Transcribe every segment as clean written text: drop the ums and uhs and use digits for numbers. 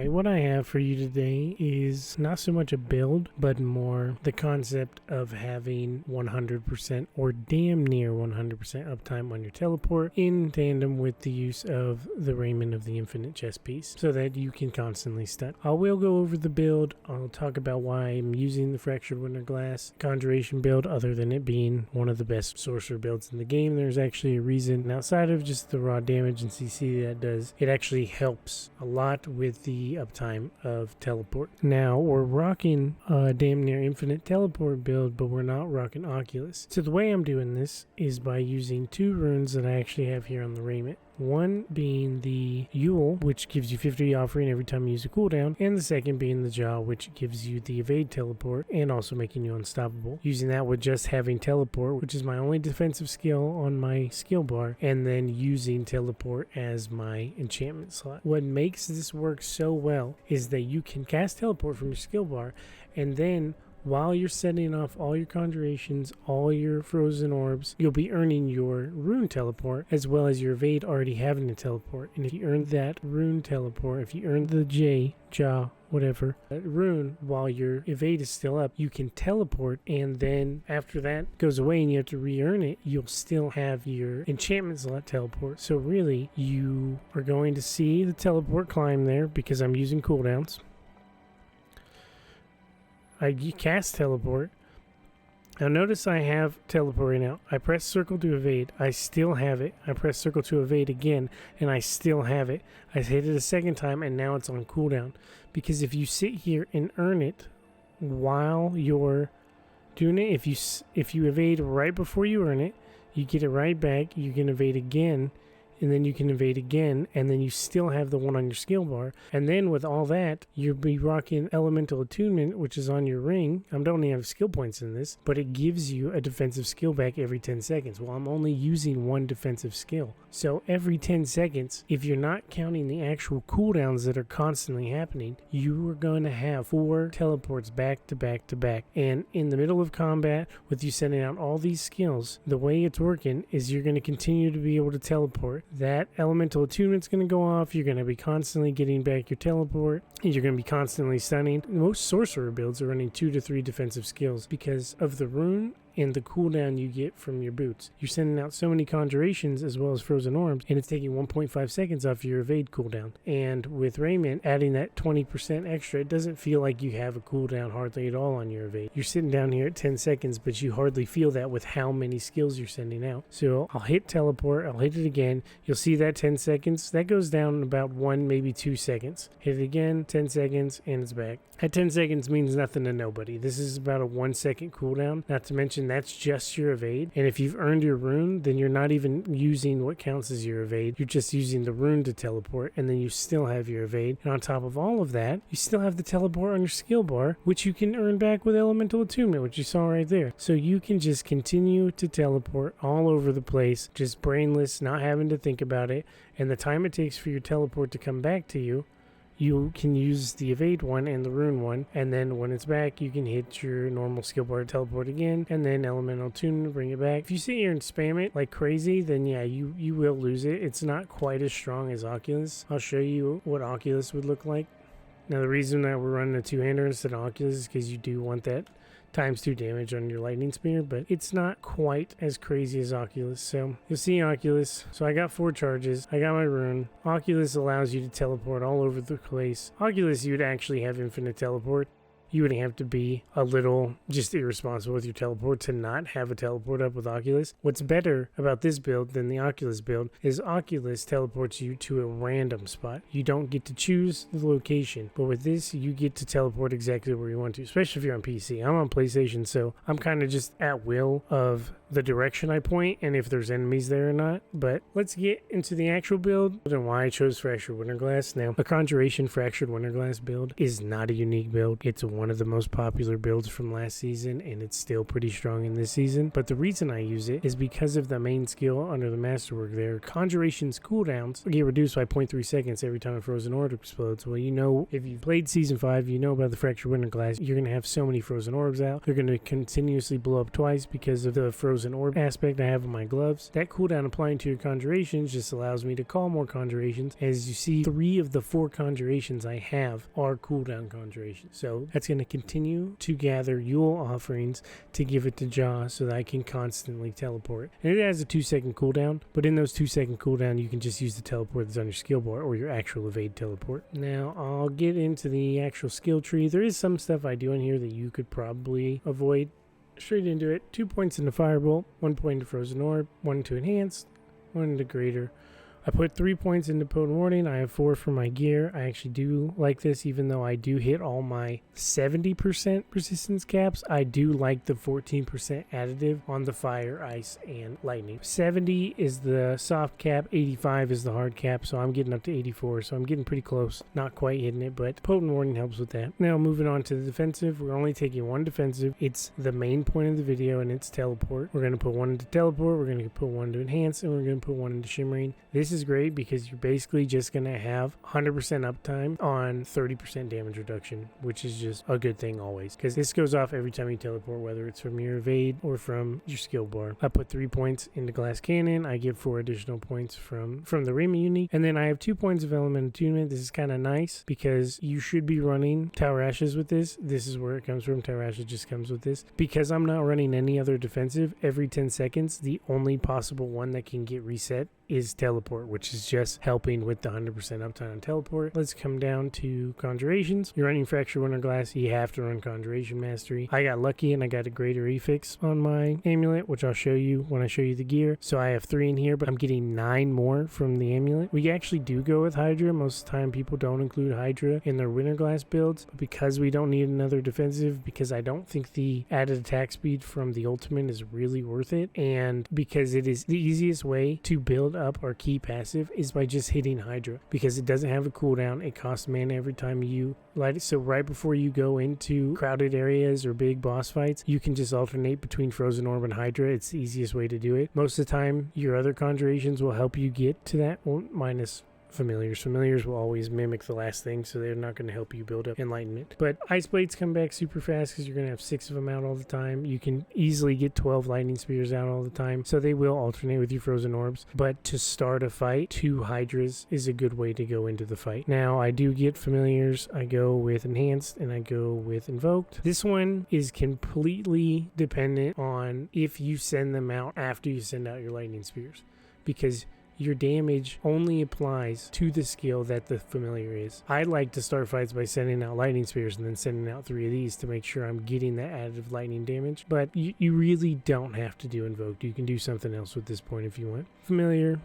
Alright, what I have for you today is not so much a build, but more the concept of having 100% or damn near 100% uptime on your teleport in tandem with the use of the Raiment of the Infinite chest piece so that you can constantly stun. I will go over the build. I'll talk about why I'm using the Fractured Winterglass Conjuration build other than it being one of the best sorcerer builds in the game. There's actually a reason outside of just the raw damage and CC that does. It actually helps a lot with the uptime of teleport. Now we're rocking a damn near infinite teleport build, but we're not rocking Oculus. So the way I'm doing this is by using two runes that I actually have here on the Raiment. One being the Yuljah, which gives you 50 offering every time you use a cooldown, and the second being the Jaw, which gives you the evade teleport and also making you unstoppable. Using that with just having teleport, which is my only defensive skill on my skill bar, and then using teleport as my enchantment slot. What makes this work so well is that you can cast teleport from your skill bar, and then while you're setting off all your conjurations, all your frozen orbs, you'll be earning your rune teleport as well as your evade already having a teleport. And if you earn that rune teleport, if you earn the Jaw, whatever, that rune while your evade is still up, you can teleport, and then after that goes away and you have to re-earn it, you'll still have your enchantment slot teleport. So really, you are going to see the teleport climb there because I'm using cooldowns. I cast teleport. Now notice I have teleport right now. I press circle to evade. I still have it. I press circle to evade again, and I still have it. I hit it a second time, and now it's on cooldown. Because if you sit here and earn it while you're doing it, if you evade right before you earn it, you get it right back. You can evade again, and then you can evade again, and then you still have the one on your skill bar. And then with all that, you'll be rocking Elemental Attunement, which is on your ring. I don't even have skill points in this, but it gives you a defensive skill back every 10 seconds. Well, I'm only using one defensive skill. So every 10 seconds, if you're not counting the actual cooldowns that are constantly happening, you are going to have 4 teleports back to back to back. And in the middle of combat, with you sending out all these skills, the way it's working is you're going to continue to be able to teleport. That elemental attunement's going to go off. You're going to be constantly getting back your teleport, and you're going to be constantly stunning. Most sorcerer builds are running 2 to 3 defensive skills because of the rune and the cooldown you get from your boots. You're sending out so many conjurations as well as frozen orbs, and it's taking 1.5 seconds off your evade cooldown. And with Raiment, adding that 20% extra, it doesn't feel like you have a cooldown hardly at all on your evade. You're sitting down here at 10 seconds, but you hardly feel that with how many skills you're sending out. So I'll hit teleport, I'll hit it again. You'll see that 10 seconds, that goes down in about 1, maybe 2 seconds. Hit it again, 10 seconds, and it's back. That 10 seconds means nothing to nobody. This is about a 1 second cooldown, not to mention that's just your evade. And if you've earned your rune, then you're not even using what counts as your evade. You're just using the rune to teleport, and then you still have your evade. And on top of all of that, you still have the teleport on your skill bar, which you can earn back with Elemental Attunement, which you saw right there. So you can just continue to teleport all over the place, just brainless, not having to think about it. And the time it takes for your teleport to come back to you, you can use the evade one and the rune one, and then when it's back, you can hit your normal skill bar teleport again, and then elemental attunement, bring it back. If you sit here and spam it like crazy, then yeah, you will lose it. It's not quite as strong as Oculus. I'll show you what Oculus would look like. Now the reason that we're running a two-hander instead of Oculus is because you do want that ×2 damage on your lightning spear, but it's not quite as crazy as Oculus. So you'll see Oculus. So I got 4 charges. I got my rune. Oculus allows you to teleport all over the place. Oculus, you would actually have infinite teleport. You would have to be a little just irresponsible with your teleport to not have a teleport up with Oculus. What's better about this build than the Oculus build is Oculus teleports you to a random spot. You don't get to choose the location, but with this, you get to teleport exactly where you want to, especially if you're on PC. I'm on PlayStation, so I'm kind of just at will of the direction I point and if there's enemies there or not. But let's get into the actual build and why I chose Fractured Winterglass. Now, a Conjuration Fractured Winterglass build is not a unique build. It's one one of the most popular builds from last season, and it's still pretty strong in this season. But the reason I use it is because of the main skill under the masterwork there. Conjuration's cooldowns get reduced by 0.3 seconds every time a frozen orb explodes. Well, you know, if you played Season 5, you know about the Fractured Winterglass. You're going to have so many frozen orbs out. They're going to continuously blow up twice because of the frozen orb aspect I have on my gloves. That cooldown applying to your conjurations just allows me to call more conjurations. As you see, 3 of the 4 conjurations I have are cooldown conjurations. So that's going to continue to gather Yule offerings to give it to Jah so that I can constantly teleport. And it has a 2-second cooldown, but in those 2-second cooldown, you can just use the teleport that's on your skill bar or your actual evade teleport. Now, I'll get into the actual skill tree. There is some stuff I do in here that you could probably avoid. Straight into it. 2 points into Firebolt, 1 point into Frozen Orb, 1 into Enhanced, 1 into Greater. I put 3 points into Potent Warding. I have 4 for my gear. I actually do like this, even though I do hit all my 70% resistance caps. I do like the 14% additive on the fire, ice, and lightning. 70 is the soft cap, 85 is the hard cap, so I'm getting up to 84, so I'm getting pretty close. Not quite hitting it, but Potent Warding helps with that. Now, moving on to the defensive. We're only taking 1 defensive. It's the main point of the video, and it's teleport. We're going to put 1 into teleport, we're going to put 1 to enhance, and we're going to put 1 into shimmering. This is great because you're basically just going to have 100% uptime on 30% damage reduction, which is just a good thing always, because this goes off every time you teleport, whether it's from your evade or from your skill bar. I put 3 points into Glass Cannon. I get 4 additional points from the Rima uni, and then I have 2 points of Element Attunement. This is kind of nice because you should be running Tower Ashes with this. This is where it comes from. Tower Ashes just comes with this. Because I'm not running any other defensive, every 10 seconds, the only possible one that can get reset is teleport, which is just helping with the 100% uptime on teleport. Let's come down to conjurations. You're running Fractured Winterglass, you have to run Conjuration Mastery. I got lucky and I got a greater affix on my amulet, which I'll show you when I show you the gear. So I have 3 in here, but I'm getting 9 more from the amulet. We actually do go with Hydra. Most of the time people don't include Hydra in their Winterglass builds, but because we don't need another defensive, because I don't think the added attack speed from the ultimate is really worth it, and because it is the easiest way to build up our key passive is by just hitting Hydra, because it doesn't have a cooldown. It costs mana every time you light it. So right before you go into crowded areas or big boss fights, you can just alternate between Frozen Orb and Hydra. It's the easiest way to do it. Most of the time your other conjurations will help you get to that, well, minus familiars. Familiars will always mimic the last thing, so they're not going to help you build up enlightenment. But ice blades come back super fast because you're going to have 6 of them out all the time. You can easily get 12 lightning spears out all the time, so they will alternate with your frozen orbs. But to start a fight, 2 hydras is a good way to go into the fight. Now, I do get familiars. I go with enhanced and I go with invoked. This one is completely dependent on if you send them out after you send out your lightning spears, because your damage only applies to the skill that the familiar is. I like to start fights by sending out lightning spears and then sending out 3 of these to make sure I'm getting that additive lightning damage. But you really don't have to do invoked. You can do something else with this point if you want. Familiar,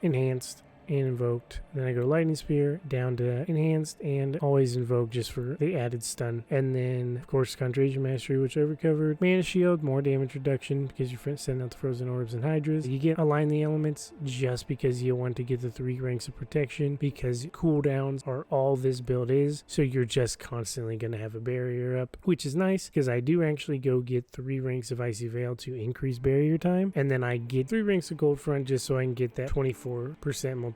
enhanced, and invoked. Then I go lightning spear down to enhanced and always invoke just for the added stun. And then of course Conjuration Mastery, which I recovered. Mana shield, more damage reduction because you're sending out the frozen orbs and hydras. You get align the elements just because you want to get the 3 ranks of protection, because cooldowns are all this build is, so you're just constantly going to have a barrier up, which is nice because I do actually go get 3 ranks of Icy Veil to increase barrier time, and then I get 3 ranks of Gold Front just so I can get that 24% multiplicative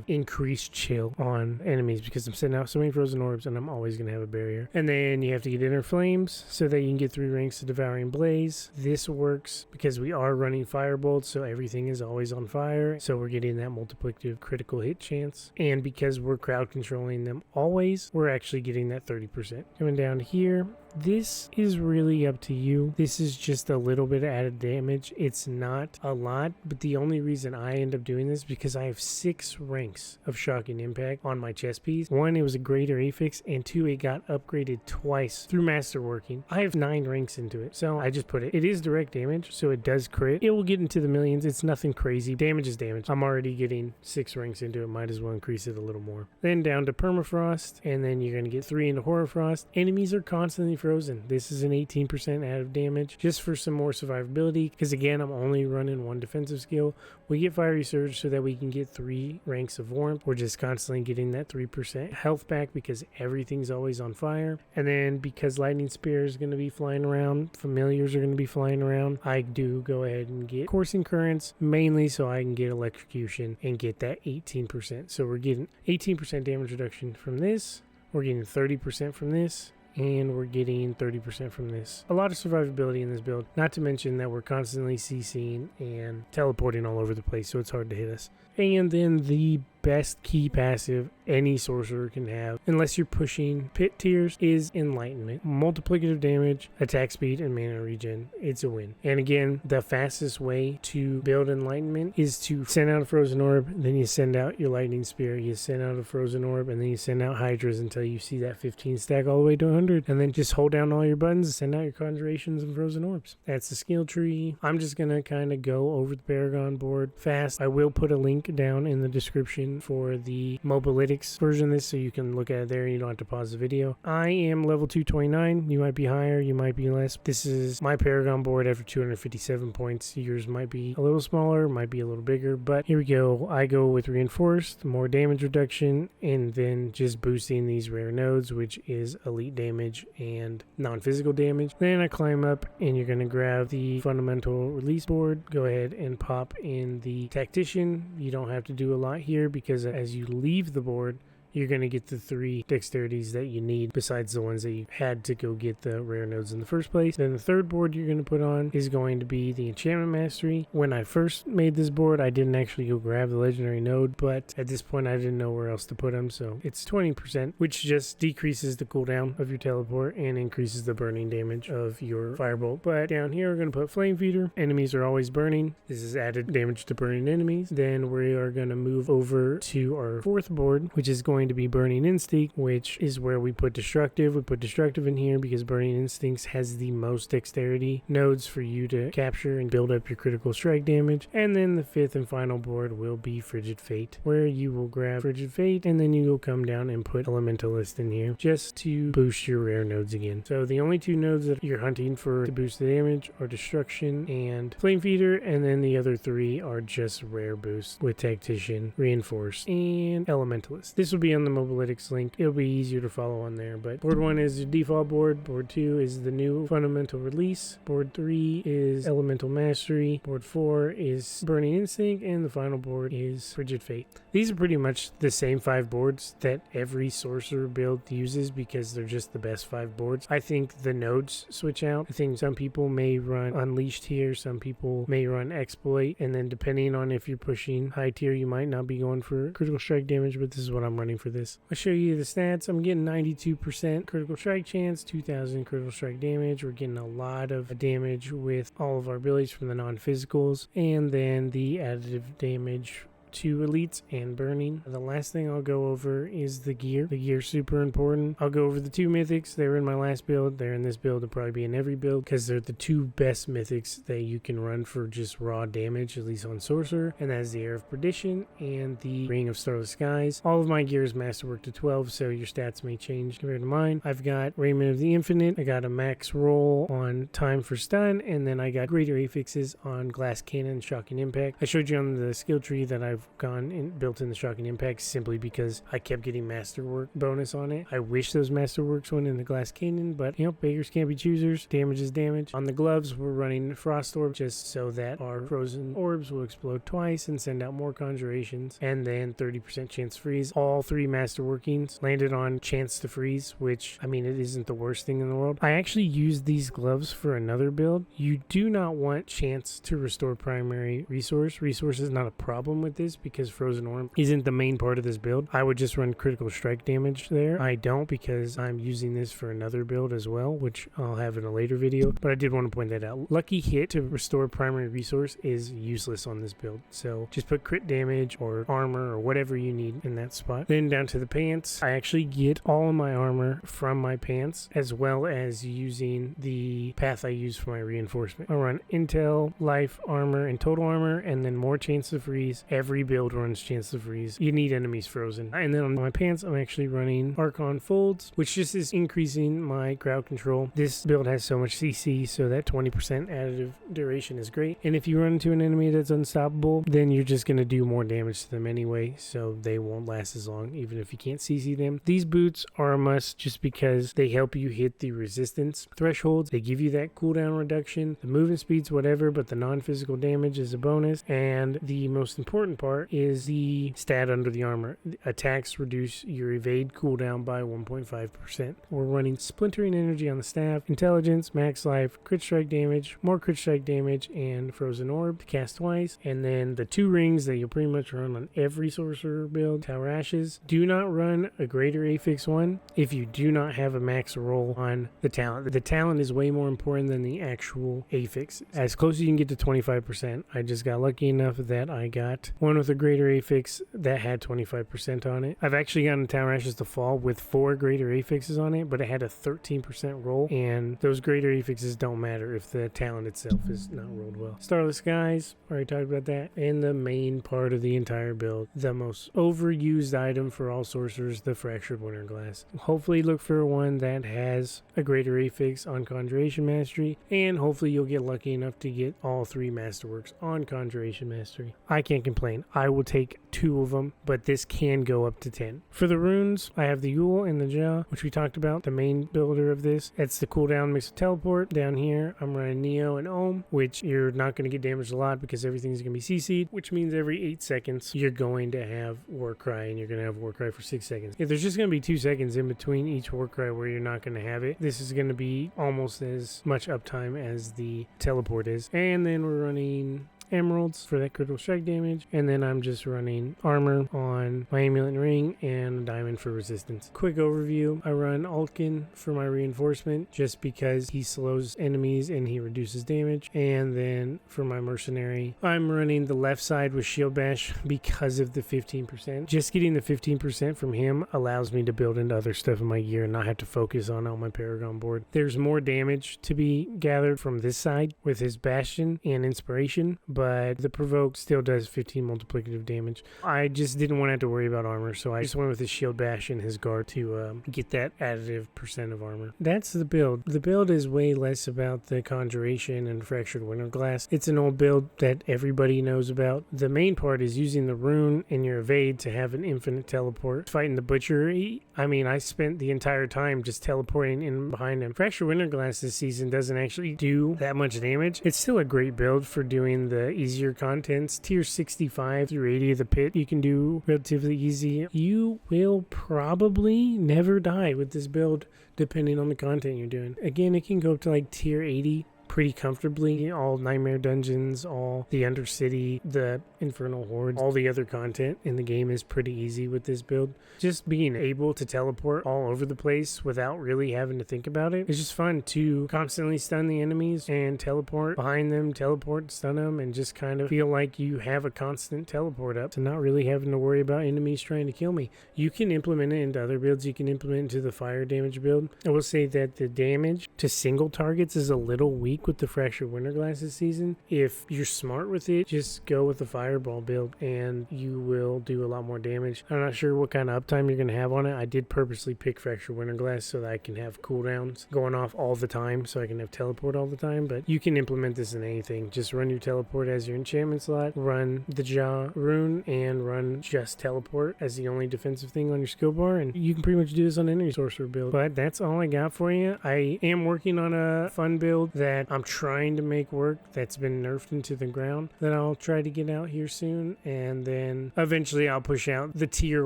increased chill on enemies, because I'm sending out so many frozen orbs and I'm always going to have a barrier. And then you have to get Inner Flames so that you can get 3 ranks of Devouring Blaze. This works because we are running Firebolt, so everything is always on fire, so we're getting that multiplicative critical hit chance. And because we're crowd controlling them always, we're actually getting that 30%. Coming down here, this is really up to you. This is just a little bit of added damage. It's not a lot, but the only reason I end up doing this is because I have 6 ranks of Shocking Impact on my chest piece. 1, it was a greater affix, and 2, it got upgraded twice through masterworking. I have 9 ranks into it, so I just put it. It is direct damage, so it does crit. It will get into the millions. It's nothing crazy. Damage is damage. I'm already getting 6 ranks into it. Might as well increase it a little more. Then down to Permafrost, and then you're going to get 3 into Horror Frost. Enemies are constantly frozen. This is an 18% added damage just for some more survivability, because again, I'm only running one defensive skill. We get Fiery Surge so that we can get 3 ranks of warmth. We're just constantly getting that 3% health back because everything's always on fire. And then because Lightning Spear is going to be flying around, familiars are going to be flying around, I do go ahead and get Coursing Currents, mainly so I can get Electrocution and get that 18%. So we're getting 18% damage reduction from this, we're getting 30% from this, and we're getting 30% from this. A lot of survivability in this build, not to mention that we're constantly CCing and teleporting all over the place, so it's hard to hit us. And then the best key passive any sorcerer can have, unless you're pushing pit tiers, is Enlightenment. Multiplicative damage, attack speed, and mana regen. It's a win. And again, the fastest way to build Enlightenment is to send out a Frozen Orb, then you send out your Lightning Spear, you send out a Frozen Orb, and then you send out Hydras until you see that 15 stack all the way to 100, and then just hold down all your buttons and send out your Conjurations and Frozen Orbs. That's the skill tree. I'm just going to kind of go over the Paragon board fast. I will put a link down in the description for the Mobalytics version of this, so you can look at it there and you don't have to pause the video. I am level 229. You might be higher, you might be less. This is my Paragon board after 257 points. Yours might be a little smaller, might be a little bigger, but here we go. I go with Reinforced, more damage reduction, and then just boosting these rare nodes, which is elite damage and non-physical damage. Then I climb up and you're going to grab the Fundamental Release board. Go ahead and pop in the Tactician. You don't have to do a lot here because as you leave the board, you're going to get the 3 dexterities that you need besides the ones that you had to go get the rare nodes in the first place. Then the third board you're going to put on is going to be the Enchantment Mastery. When I first made this board, I didn't actually go grab the legendary node, but at this point I didn't know where else to put them, so it's 20%, which just decreases the cooldown of your teleport and increases the burning damage of your firebolt. But down here we're going to put Flame Feeder. Enemies are always burning. This is added damage to burning enemies. Then we are going to move over to our fourth board, which is going to be Burning Instinct, which is where we put Destructive. We put Destructive in here because Burning Instincts has the most dexterity nodes for you to capture and build up your critical strike damage. And then the fifth and final board will be Frigid Fate, where you will grab Frigid Fate and then you will come down and put Elementalist in here just to boost your rare nodes again. So the only 2 nodes that you're hunting for to boost the damage are Destruction and Flame Feeder, and then the other 3 are just rare boosts with Tactician, Reinforced, and Elementalist. This will be on the Mobalytics link. It'll be easier to follow on there. But board 1 is the default board. Board 2 is the new Fundamental Release. Board 3 is Elemental Mastery. Board 4 is Burning Instinct, and the final board is Frigid Fate. These are pretty much the same 5 boards that every sorcerer build uses because they're just the best 5 boards. I think the nodes switch out. I think some people may run Unleashed here, some people may run Exploit, and then depending on if you're pushing high tier, you might not be going for critical strike damage, but this is what I'm running for this. I'll show you the stats. I'm getting 92% critical strike chance, 2000 critical strike damage. We're getting a lot of damage with all of our abilities from the non-physicals, and then the additive damage to elites and burning. The last thing I'll go over is the gear. The gear's super important. I'll go over the 2 mythics. They were in my last build. They're in this build. They'll probably be in every build because they're the 2 best mythics that you can run for just raw damage, at least on sorcerer, and that's the Air of Perdition and the Ring of Starless Skies. All of my gear is masterwork to 12, so your stats may change compared to mine. I've got Raiment of the Infinite. I got a max roll on Time for Stun, and then I got greater affixes on Glass Cannon, Shocking Impact. I showed you on the skill tree that I've gone and built in the Shocking Impact simply because I kept getting Masterwork bonus on it. I wish those Masterworks went in the Glass Cannon, but you know, beggars can't be choosers. Damage is damage. On the gloves, we're running Frost Orb just so that our frozen orbs will explode twice and send out more conjurations, and then 30% chance to freeze. All 3 Masterworkings landed on chance to freeze, which, I mean, it isn't the worst thing in the world. I actually used these gloves for another build. You do not want chance to restore primary resource. Resource is not a problem with this because Frozen Orb isn't the main part of this build. I would just run critical strike damage there. I don't because I'm using this for another build as well, which I'll have in a later video, but I did want to point that out. Lucky Hit to restore primary resource is useless on this build, so just put crit damage or armor or whatever you need in that spot. Then down to the pants. I actually get all of my armor from my pants as well as using the path I use for my reinforcement. I run Intel, Life, Armor, and Total Armor, and then more chance to freeze every every build runs Chance to Freeze. You need enemies frozen. And then on my pants, I'm actually running Archon Folds, which just is increasing my crowd control. This build has so much CC, so that 20% additive duration is great. And if you run into an enemy that's unstoppable, then you're just going to do more damage to them anyway, so they won't last as long, even if you can't CC them. These boots are a must just because they help you hit the resistance thresholds. They give you that cooldown reduction. The movement speed's whatever, but the non-physical damage is a bonus. And the most important part is the stat under the armor. Attacks reduce your evade cooldown by 1.5%. We're running Splintering Energy on the staff, Intelligence, Max Life, Crit Strike damage, more Crit Strike damage, and Frozen Orb to cast twice. And then the 2 rings that you'll pretty much run on every sorcerer build. Tower Ashes. Do not run a greater affix 1 if you do not have a max roll on the talent. The talent is way more important than the actual affix. As close as you can get to 25%. I just got lucky enough that I got one with a greater affix that had 25% on it. I've actually gotten Tower Ashes to fall with 4 greater affixes on it, but it had a 13% roll, and those greater affixes don't matter if the talent itself is not rolled well. Starless Skies, already talked about that. And the main part of the entire build, the most overused item for all sorcerers, the Fractured Winterglass. Hopefully look for one that has a greater affix on Conjuration Mastery, and hopefully you'll get lucky enough to get all 3 Masterworks on Conjuration Mastery. I can't complain. I will take 2 of them, but this can go up to 10. For the runes, I have the Yule and the Jaw, which we talked about, the main builder of this. It's the cooldown mix of teleport. Down here, I'm running Neo and Ohm, which you're not going to get damaged a lot because everything's going to be CC'd, which means every 8 seconds you're going to have Warcry, and you're going to have Warcry for 6 seconds. If there's just going to be 2 seconds in between each Warcry where you're not going to have it, this is going to be almost as much uptime as the teleport is. And then we're running emeralds for that critical strike damage, and then I'm just running armor on my amulet ring and a diamond for resistance. Quick overview, I run Altkin for my reinforcement just because he slows enemies and he reduces damage, and then for my mercenary I'm running the left side with shield bash because of the 15%. Just getting the 15% from him allows me to build into other stuff in my gear and not have to focus on my Paragon board. There's more damage to be gathered from this side with his bastion and inspiration, but the provoke still does 15 multiplicative damage. I just didn't want to have to worry about armor, so I just went with his shield bash and his guard to get that additive % of armor. That's the build. The build is way less about the Conjuration and Fractured Winterglass. It's an old build that everybody knows about. The main part is using the rune and your evade to have an infinite teleport. Fighting the Butcher, I mean, I spent the entire time just teleporting in behind him. Fractured Winterglass this season doesn't actually do that much damage. It's still a great build for doing the easier contents. Tier 65 through 80 of the pit you can do relatively easy. You will probably never die with this build depending on the content you're doing. Again, it can go up to like tier 80 pretty comfortably. All Nightmare Dungeons, all the Undercity, the Infernal Hordes, all the other content in the game is pretty easy with this build. Just being able to teleport all over the place without really having to think about it. It's just fun to constantly stun the enemies and teleport behind them, teleport, stun them, and just kind of feel like you have a constant teleport up to not really having to worry about enemies trying to kill me. You can implement it into other builds. You can implement it into the fire damage build. I will say that the damage to single targets is a little weak with the Fractured Winterglass this season. If you're smart with it, just go with the fireball build and you will do a lot more damage. I'm not sure what kind of uptime you're going to have on it. I did purposely pick Fractured Winterglass so that I can have cooldowns going off all the time, so I can have teleport all the time, but you can implement this in anything. Just run your teleport as your enchantment slot, run the Yuljah Rune, and run just teleport as the only defensive thing on your skill bar, and you can pretty much do this on any sorcerer build. But that's all I got for you. I am working on a fun build that I'm trying to make work that's been nerfed into the ground that I'll try to get out here soon, and then eventually I'll push out the tier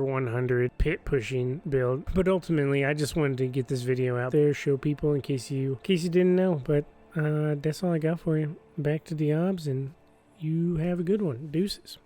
100 pit pushing build. But ultimately I just wanted to get this video out there, show people in case you didn't know. But that's all I got for you. Back to the obs, and you have a good one. Deuces.